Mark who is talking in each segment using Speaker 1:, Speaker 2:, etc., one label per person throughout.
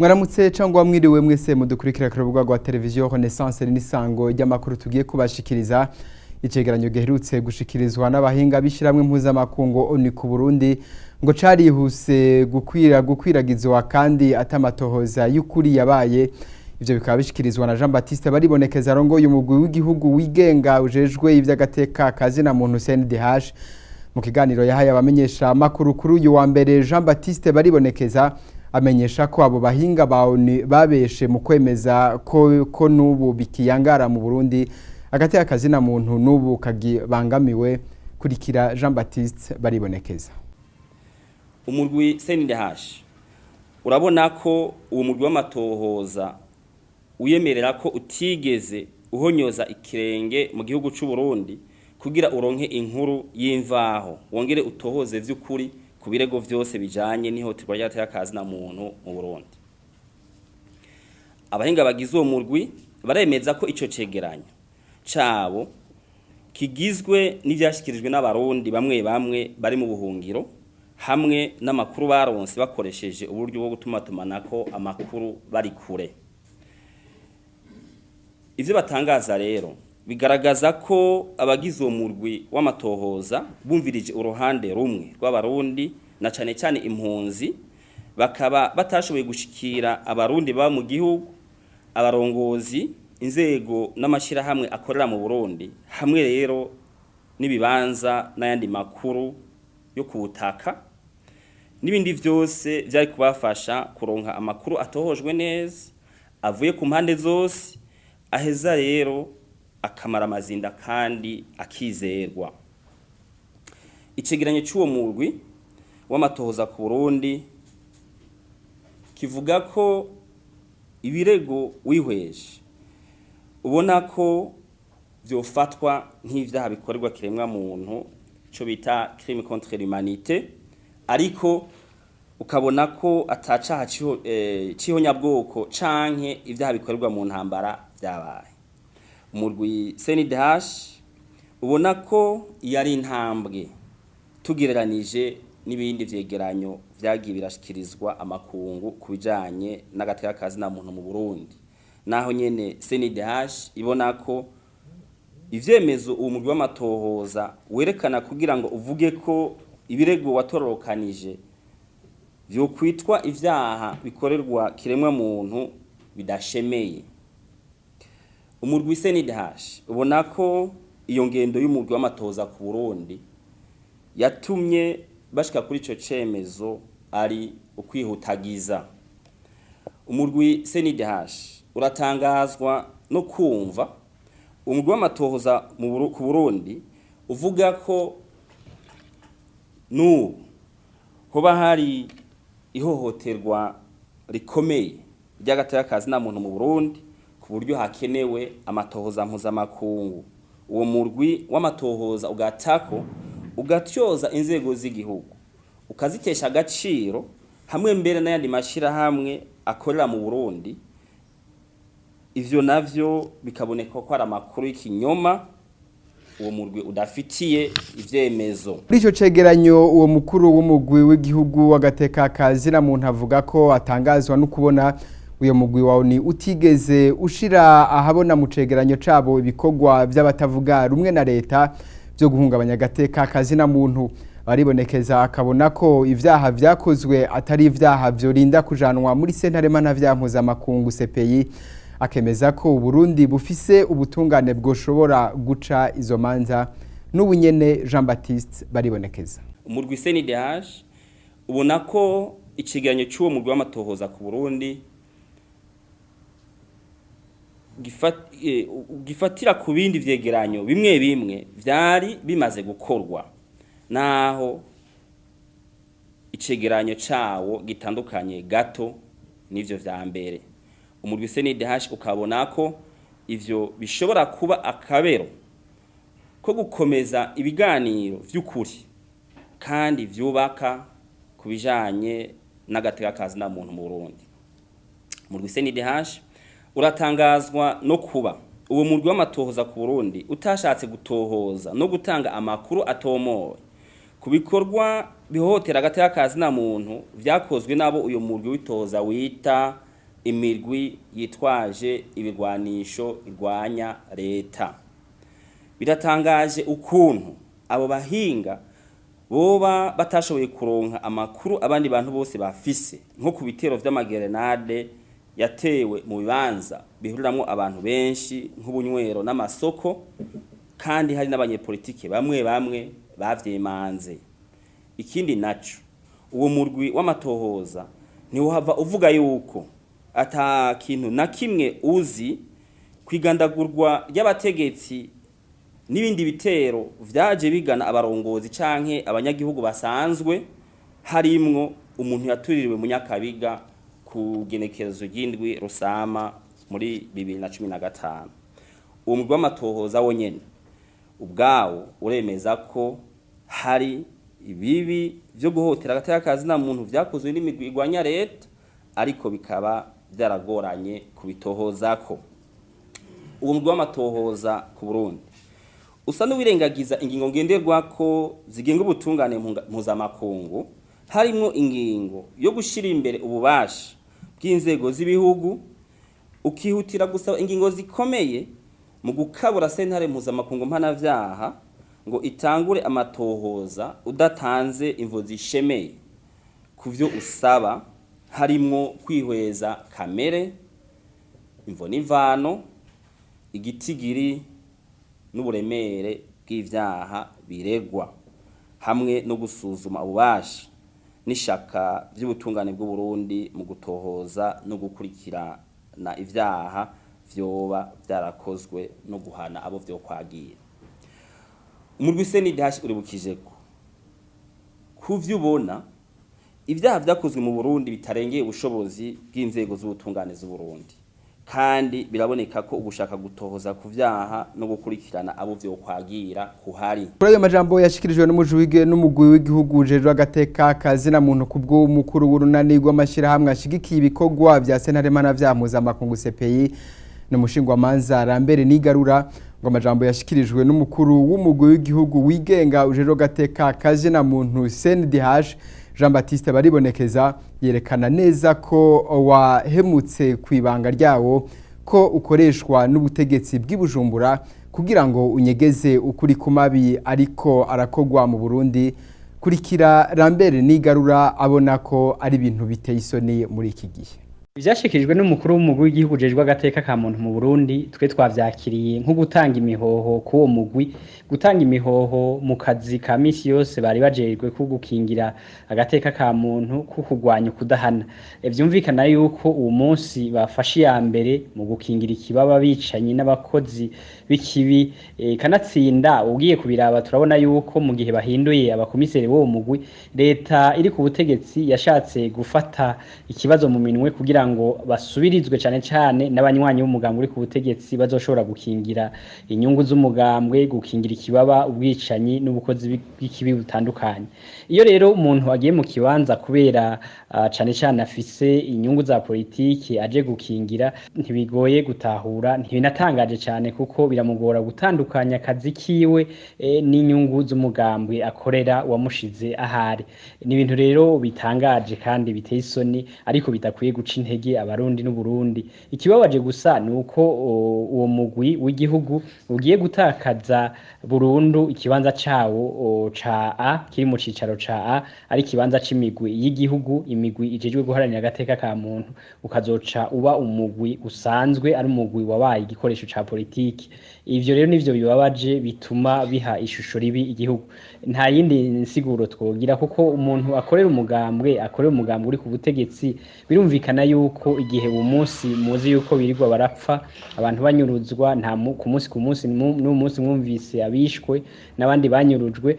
Speaker 1: Mwaramutse cyangwa mwiriwe mwese mudukurikira ku rubuga rwa televiziyo Renaissance n'Isango ry'amakuru tugiye kubashikiriza. Icegeranyo giherutse gushikirizwa n'abahinga bishiramwe mpuzamakungu oni ku Burundi ngo carihuse gukwiragizwa kandi atamatohoza y'ukuri yabaye. Ivyo bikaba bishikirizwa na Jean Baptiste baribonekeza arongoye umugwi w'igihugu wigenga ujejwe ivy'agateka kazina muntu CNDH. Mu kiganiro yahaye abamenyesha amakuru kuri uyu wa mbere, Jean Baptiste baribonekeza amenyesha ko abo bahinga babeshe mu kwemeza ko nubu bikiyangara mu Burundi agati akazina muntu nubu kagibangamiwe. Kurikira Jean Baptiste baribonekeza.
Speaker 2: Umurwi CNDH urabona ko uwo murwi w'amatohoza uyemerera ko utigeze uhonyoza ikirenge mu gihugu cy'u Burundi kugira uronke inkuru y'imvaho wongere utohoze vy'ukuri ku birego vyose bijanye n'ihoterwa ry'agateka muntu mu Burundi. Abahinga bagize uwo murwi baremeza ko ico cegeranyo cabo kigizwe n'ivyashikirijwe n'abarundi bamwe bari mu buhungiro hamwe n'amakuru baronse bakoresheje uburyo bwo gutumatumanako amakuru bari kure. Ivyo batangaza rero bigaragaza ko abagize uwo murwi w'amatohoza bumvirije uruhande rumwe rw'abarundi na cane cyane impunzi, bakaba batashoboye gushikira abarundi ba mu gihugu, abarongozi, inzego n'amashira hamwe akorera mu Burundi, hamwe rero nibibanza n'ayandi makuru yo kubutaka n'ibindi vyose byari kubafasha kuronka amakuru atohojwe neza avuye ku mpande zose, aheza rero akamara amazinda kandi akizerwa. Icegeranyo cy'uwo murwi w'amatohoza ku Burundi kivuga ko ibirego wihweje ubona ko byofatwa nk'ivyaha bikorerwa kiremwa muntu, cyo bita crime contre l'humanité, ariko ukabona ko atacaha cihonyabwoko canke ivyaha bikorerwa mu ntambara byabaye. Umurwi CNDH ubona ko yari intambwe tugereranije n'ibindi vyegeranyo vyagiye birashikirizwa amakungu kubijanye n'agateka kazina muntu mu Burundi, naho nyene CNDH ibona ko ivyemezo uwo murwi w'amatohoza werekana kugira ngo uvuge ko ibirego watororokanije vyo kwitwa ivyaha bikorerwa kiremwa muntu bidashemeye. Umurwi CNDH ubona ko iyo ngendo y'umurwi w'amatohoza ku Burundi yatumye bashika kuri ico cemezo ari ukwihutagiza. Umurwi CNDH uratangazwa no kumva umurwi w'amatohoza ku Burundi uvuga ko hoba hari ihohoterwa rikomeye ry'agateka kazina muntu mu Burundi ku buryo hakenewe amatohoza mpuzamakungu. Uwo murwi w'amatohoza ugatako ugatyoza inzego z'igihugu ukazitesha agaciro hamwe mbere n'ayandi mashira hamwe akorera mu Burundi. Ivyo navyo bikaboneka ko ari amakuru y'ikinyoma uwo murwi udafitiye ivyemezo.
Speaker 1: Muri ico cegeranyo uwo mukuru w'umugwi w'igihugu w'agateka kazina muntu avuga ko atangazwa no kubona uyo mugwi wawe utigeze ushira ahabona mu cegeranyo cabo ibikorwa by'abatavuga rumwe na leta byo guhungabanya agateka kazina muntu. Baribonekeza akabona ko ivyaha vyakozwe atari ivyaha byo rinda kujanwa muri sentare mpanavyaha mpuzamakungu CPI, akemeza ko Burundi bufise ubutungane bwoshobora guca izo manza. N'ubunyene Jean Baptiste baribonekeza.
Speaker 2: Umurwi CNDH ubona ko ikiganyo cy'uwo murwi w'amatohoza ku Burundi gifatira ku bindi vyegeranyo bimwe vyari bimaze gukorwa, naho icegeranyo cawo gitandukanye gato n'ivyo vya mbere. Umurwi CNDH ukabona ko ivyo bishobora kuba akabero ko gukomeza ibiganiro vy'ukuri kandi vyubaka kubijanye n'agateka kazina muntu mu Burundi. Umurwi CNDH uratangazwa no kuba uwo murwi w'amatohoza ku Burundi utashatse gutohoza no gutanga amakuru atomoye ku bikorwa bihohotera agateka kazina muntu vyakozwe nabo uyo murwi witoza wita imirwi yitwaje ibigwanisho irwanya leta. Biratangaje ukuntu abo bahinga boba batashoboye kuronka amakuru abandi bantu bose bafise, nko ku bitero vy'amagerenade yatewe mu bibanza bihuriramwo abantu benshi nk'ubunywero n'amasoko, kandi hari n'abanyepolitike bamwe bamwe bavyemanze. Ikindi naco, uwo murwi w'amatohoza ntiwohava uvuga yuko ata kintu na kimwe uzi kwigandagurwa ry'abategetsi n'ibindi bitero vyaje bigana abarongozi canke abanyagihugu basanzwe, harimwo umuntu yatuririwe mu Nyakabiga ku genekerezo ry'indwi Rusama muri 2015. Uwo murwi w'amatohoza wonyene ubwawo uremeza ko hari ibibi vyo guhotera agateka kazina muntu vyakozwe n'imigwi igwanya leta, ariko bikaba byaragoranye kubitohozako. Uwo murwi w'amatohoza ku Burundi usa n'uwirengagiza ingingo ngenderwako zigenga ubutungane mpuzamakungu, harimwo ingingo yo gushira imbere ububasha bw'inzego z'ibihugu, ukihutira gusaba ingingo zikomeye mu gukabura sentare mpuzamakungu mpanavyaha ngo itangure amatohoza udatanze imvo zishemeye kuvyo usaba, harimwo kwihweza kamere, imvo n'imvano, igitigiri n'uburemere bw'ivyaha biregwa, hamwe no gusuzuma ububasha n'ishaka vy'ubutungane bw'u Burundi mu gutohoza no gukurikirana ivyaha vyoba vyarakozwe no guhana abo vyokwagira. Umurwi CNDH uribukije ko kuvyo ubona ivyaha vyakozwe mu Burundi bitarengeye ubushobozi bw'inzego z'ubutungane z'u Burundi, kandi biraboneka ko ugushaka gutohoza ku vyaha no gukurikirana abo vyokwagira kuhari.
Speaker 1: Kuri ayo majambo yashikirijwe n'umugwi w'igihugu ujejwe agateka kazina muntu kubwo mukuru w'urunani rw'amashirahamwe ashigikiye ibikorwa vya sentare mpanavyaha mpuzamakungu CPI n'umushingwamanza Lambert Nigarura, ngo amajambo yashikirijwe n'umukuru w'umugwi w'igihugu wigenga ujejwe agateka kazina muntu CNDH Jean Baptiste Baribonekeza yerekana neza ko wahemutse kwibanga ryawo, ko ukoreshwa n'ubutegetsi bw'Ibujumbura kugira ngo unyegeze ukuri kumabi ariko arakogwa mu Burundi. Kurikira Lambert Nigarura abona ko ari ibintu biteye isoni muri iki gihe.
Speaker 3: Ivyashikirijwe n'umukuru w'umugwi w'igihugu ujejwe agateka ka muntu mu Burundi, twe twavyakiriye nko gutanga imihoho kuwo mugwi, gutanga imihoho mu kazi ka misi yose bari bajejwe ko gukingira agateka ka muntu, ko kugwanya kudahana. Vyumvikana yuko uwo munsi bafashe ya mbere mu gukingira ikibaba bicanyi n'abakozi b'ikibi, kanatsinda ugiye kubiraba turabona yuko mu gihe bahinduye abakomiseri bo mugwi, leta iri ku butegetsi yashatse gufata ikibazo mu minwe kugira ngo basubirizwe cyane cyane n'abanywanyi b'umugambwe uri ku butegetsi bazoshobora gukingira inyungu z'umugambwe, gukingira ikibaba, ubwicanyi n'ubukozi bw'ikibi butandukanye. Iyo rero umuntu agiye mu kibanza kubera cyane cyane afise inyungu za politiki aje gukingira, ntibigoye gutahura, ntibinatangaje cyane kuko biramugora gutandukanya akazi kiwe n'inyungu z'umugambwe akorera wamushize ahari. Ni ibintu rero bitangaje kandi biteye isoni, ariko bidakwiye guca intege abarundi n'Uburundi. Ikibabaje gusa nuko uwo mugwi w'igihugu ugiye gutakaza burundu ikibanza cawo ca A, kiri mu cicaro ca A, ari kibanza c'imigwi y'igihugu, imigwi ijejwe guharanira agateka ka muntu, ukazoca uba umugwi usanzwe ari umugwi wabaye igikoresho ca politiki. Ivyo rero nivyo bibabaje, bituma biha ishusho ribi igihugu. Nta yindi nsiguro twogira, kuko umuntu akorera umugambwe uri ku butegetsi, birumvikana yuko igihe uwo munsi muzi yuko birirwa barapfa abantu banyuruzwa, nta ku munsi n'umunsi mwumvise abishwe n'abandi banyurujwe.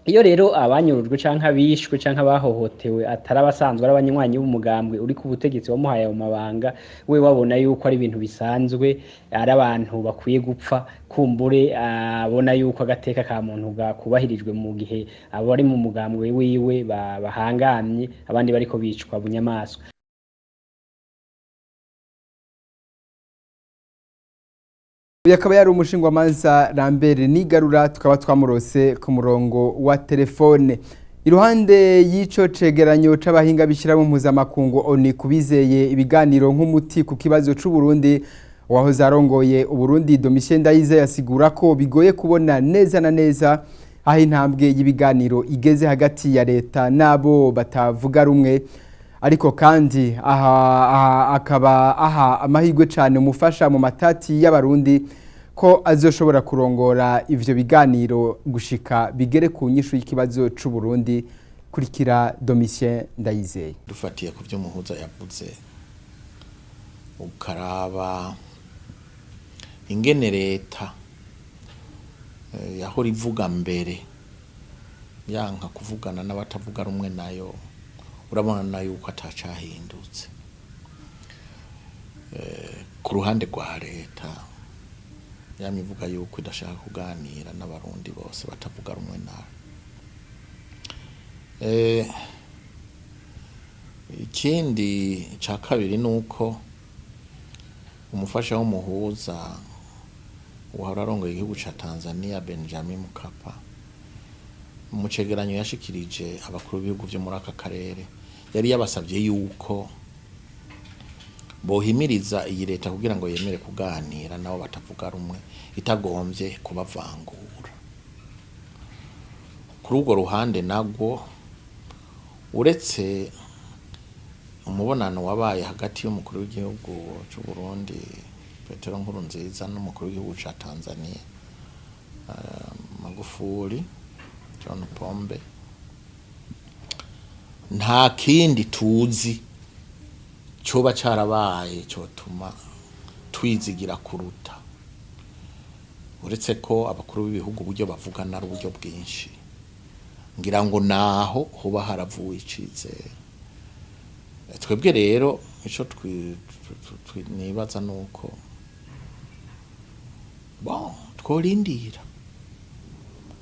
Speaker 3: Iyo rero abanyurujwe canke abishwe canke abahohotewe atari abasanzwe ari abanywanyi b'umugambwe uri ku butegetsi wamuhaye mu mabanga, we wabona yuko ari ibintu bisanzwe, ari abantu bakwiye gupfa, kumbure abona yuko agateka ka muntu gakubahirijwe mu gihe abo ari mu mugambwe wiwe bahangamye, abandi bariko bicwa bunyamaswa.
Speaker 1: Yakaba yari umushingwamanza Lambert Nigarura, tukaba twamurose ku murongo wa telefone. Iruhande y'ico cegeranyo c'abahinga bishiramo mpuzamakungu oni kubizeye ibiganiro nk'umuti ku kibazo c'u Burundi wahoze arongoye Uburundi Domitien Ndayize yasigura ko bigoye kubona neza na neza aho intambwe y'ibiganiro igeze hagati ya leta nabo batavuga rumwe ariko kandi akaba amahirwe cyane umufasha mu matati y'abarundi ko azoshobora kurongora ivyo biganiro gushika bigere ku nyishu y'ikibazo c'u Burundi kurikira Domitien Ndayizeye.
Speaker 4: Dufatiye ku byo muhuza yavuze ukaraba ingene leta yahora ivuga mbere yanka kuvugana n'abatavuga rumwe nayo urabona nayo uko atacahindutse ku ruhande rwa leta yamivuga yuko idashaka kuganira n'abarundi bose batavuga rumwe nayo ikindi ca kabiri nuko umufasha w'umuhuza wahora arongoye igihugu ca Tanzania Benjamin Mkapa mu cegeranyo yashikirije abakuru b'ibihugu byo muri aka karere yari yabasabye yuko bohimiriza iyi leta kugira ngo yemere kuganira nabo batavuga rumwe itagombye kubavangura. Kuri urwo ruhande nagwo uretse umubonano wabaye hagati y'umukuru w'igihugu cy'u Burundi Petero Nkurunziza n'umukuru w'igihugu ca Tanzania Magufuli John Pombe, nta kindi tuzi coba carabaye cotuma twizigira kuruta uretse ko abakuru b'ibihugu buryo bavugana ari uburyo bwinshi ngira ngo naho hoba haravuye icizere. Twebwe rero ico nibaza nuko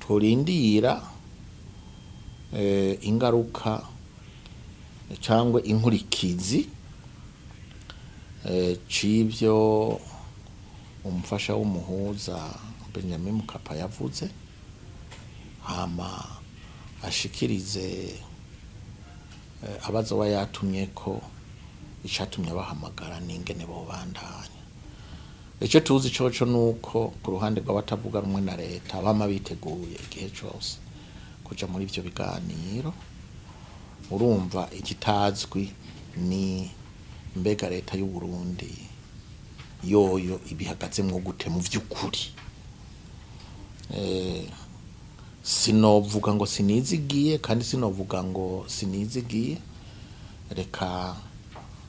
Speaker 4: tworindira ingaruka cyangwa inkurikizi c'ivyo umufasha w'umuhuza Benjamin Mkapa yavuze hama ashikirize abazoba yatumye ko icatumye bahamagara n'ingene bo bandanya. Icyo tuzi coco nuko ku ruhande rw'abatavuga rumwe na leta bama biteguye igihe cyose kuja muri ivyo biganiro. Urumva ikitazwi ni mbega leta y'u Burundi yoyo ibihagazemwo gute mu vy'ukuri. Sinovuga ngo sinizigiye kandi sinovuga ngo sinizigiye, reka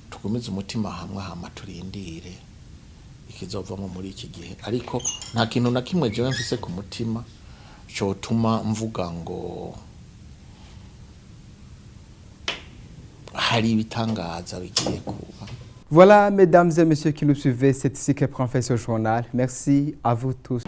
Speaker 4: tugumize umutima hamwe hama turindire ikizovamo muri iki gihe, ariko nta kintu na kimwe jewe mfise ku mutima cotuma mvuga ngo hari ibitangaza bigiye kuba.
Speaker 1: Voilà, mesdames et messieurs qui nous suivez, c'est ici que prend fin ce journal. Merci à vous tous.